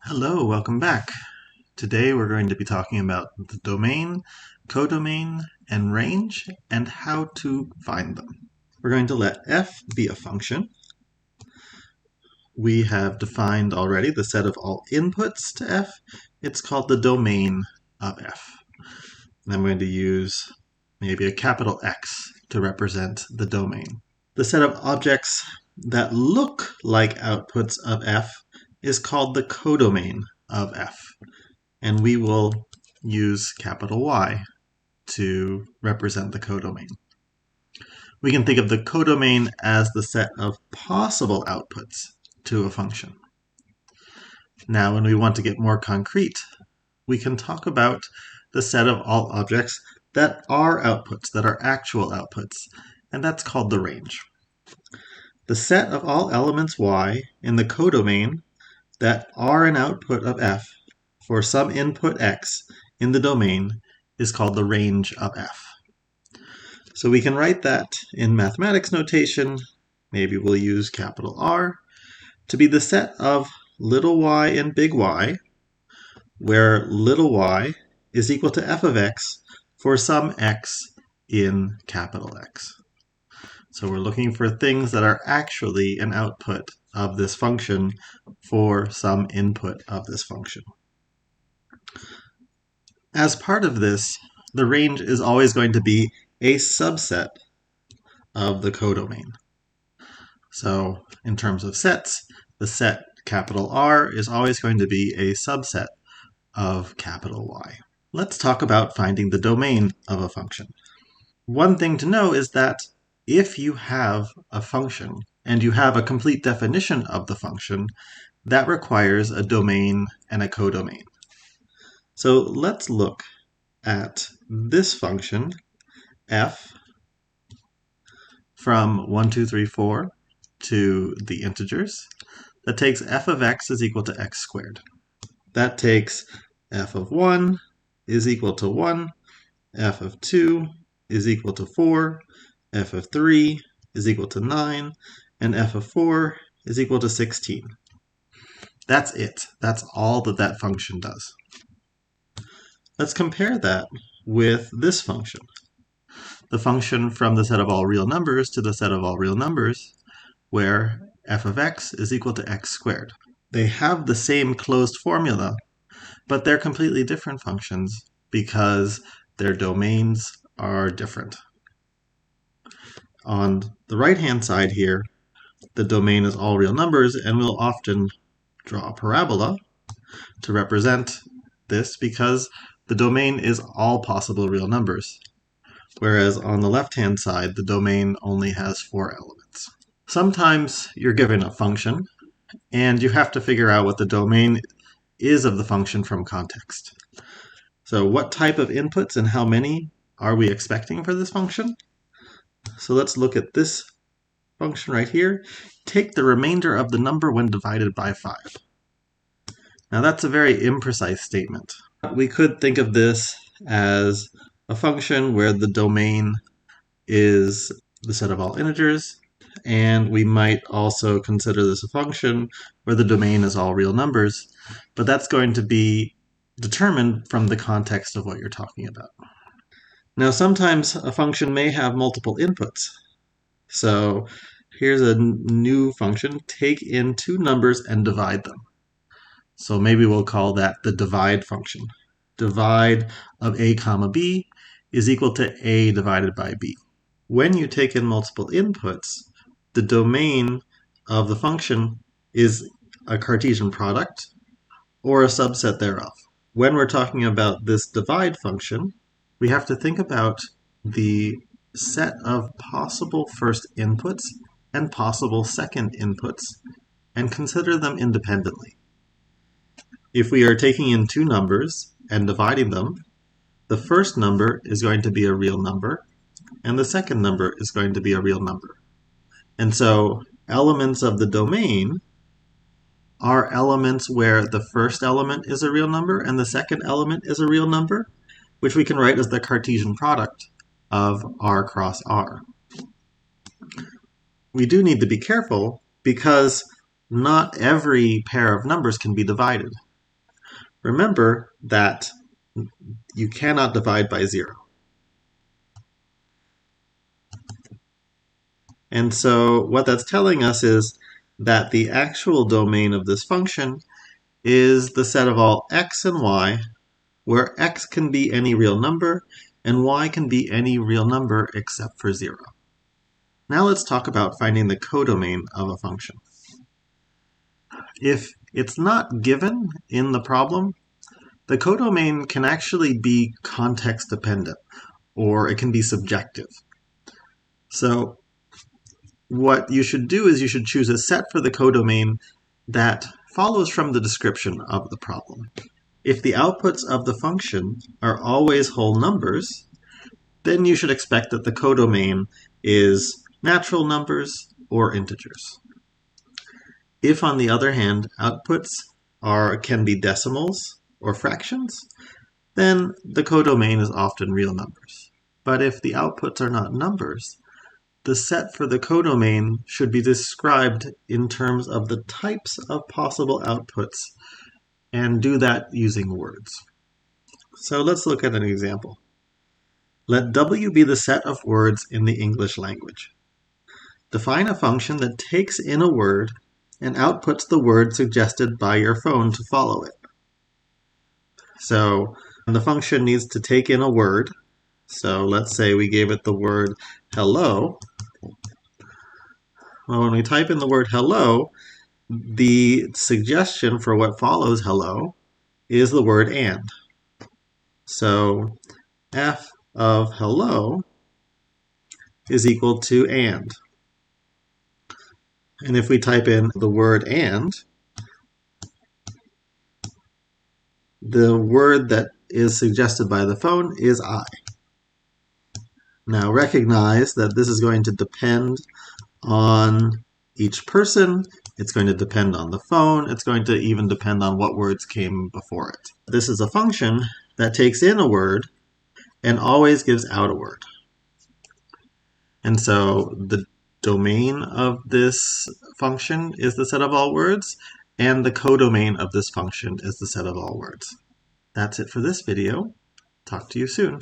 Hello, welcome back. Today we're going to be talking about the domain, codomain, and range, and how to find them. We're going to let f be a function. We have defined already the set of all inputs to f. It's called the domain of f. And I'm going to use maybe a capital X to represent the domain. The set of objects that look like outputs of f is called the codomain of f. And we will use capital Y to represent the codomain. We can think of the codomain as the set of possible outputs to a function. Now, when we want to get more concrete, we can talk about the set of all objects that are outputs, that are actual outputs, and that's called the range. The set of all elements y in the codomain that are an output of f for some input x in the domain is called the range of f. So we can write that in mathematics notation, maybe we'll use capital R, to be the set of little y and big Y, where little y is equal to f of x for some x in capital X. So we're looking for things that are actually an output of this function for some input of this function. As part of this, the range is always going to be a subset of the codomain. So in terms of sets, the set capital R is always going to be a subset of capital Y. Let's talk about finding the domain of a function. One thing to know is that if you have a function and you have a complete definition of the function, that requires a domain and a codomain. So let's look at this function, f, from 1, 2, 3, 4 to the integers, that takes f of x is equal to x squared. That takes f of 1 is equal to 1, f of 2 is equal to 4, f of 3 is equal to 9, and f of 4 is equal to 16. That's it. That's all that that function does. Let's compare that with this function. The function from the set of all real numbers to the set of all real numbers, where f of x is equal to x squared. They have the same closed formula, but they're completely different functions because their domains are different. On the right-hand side here, the domain is all real numbers, and we'll often draw a parabola to represent this because the domain is all possible real numbers, whereas on the left-hand side, the domain only has 4 elements. Sometimes you're given a function, and you have to figure out what the domain is of the function from context. So what type of inputs and how many are we expecting for this function? So let's look at this function right here. Take the remainder of the number when divided by 5. Now that's a very imprecise statement. We could think of this as a function where the domain is the set of all integers, and we might also consider this a function where the domain is all real numbers, but that's going to be determined from the context of what you're talking about. Now sometimes a function may have multiple inputs. So here's a new function, take in 2 numbers and divide them. So maybe we'll call that the divide function. Divide of a comma b is equal to a divided by b. When you take in multiple inputs, the domain of the function is a Cartesian product or a subset thereof. When we're talking about this divide function, we have to think about the set of possible first inputs and possible second inputs and consider them independently. If we are taking in 2 numbers and dividing them, the first number is going to be a real number, and the second number is going to be a real number. And so elements of the domain are elements where the first element is a real number and the second element is a real number, which we can write as the Cartesian product of r cross r. We do need to be careful because not every pair of numbers can be divided. Remember that you cannot divide by 0. And so what that's telling us is that the actual domain of this function is the set of all x and y, where x can be any real number and y can be any real number except for 0. Now let's talk about finding the codomain of a function. If it's not given in the problem, the codomain can actually be context dependent, or it can be subjective. So what you should do is you should choose a set for the codomain that follows from the description of the problem. If the outputs of the function are always whole numbers, then you should expect that the codomain is natural numbers or integers. If, on the other hand, outputs can be decimals or fractions, then the codomain is often real numbers. But if the outputs are not numbers, the set for the codomain should be described in terms of the types of possible outputs, and do that using words. So let's look at an example. Let W be the set of words in the English language. Define a function that takes in a word and outputs the word suggested by your phone to follow it. So the function needs to take in a word. So let's say we gave it the word hello. Well, when we type in the word hello, the suggestion for what follows hello is the word and. So f of hello is equal to and. And if we type in the word and, the word that is suggested by the phone is I. Now recognize that this is going to depend on each person, it's going to depend on the phone, it's going to even depend on what words came before it. This is a function that takes in a word and always gives out a word. And so the domain of this function is the set of all words, and the codomain of this function is the set of all words. That's it for this video. Talk to you soon.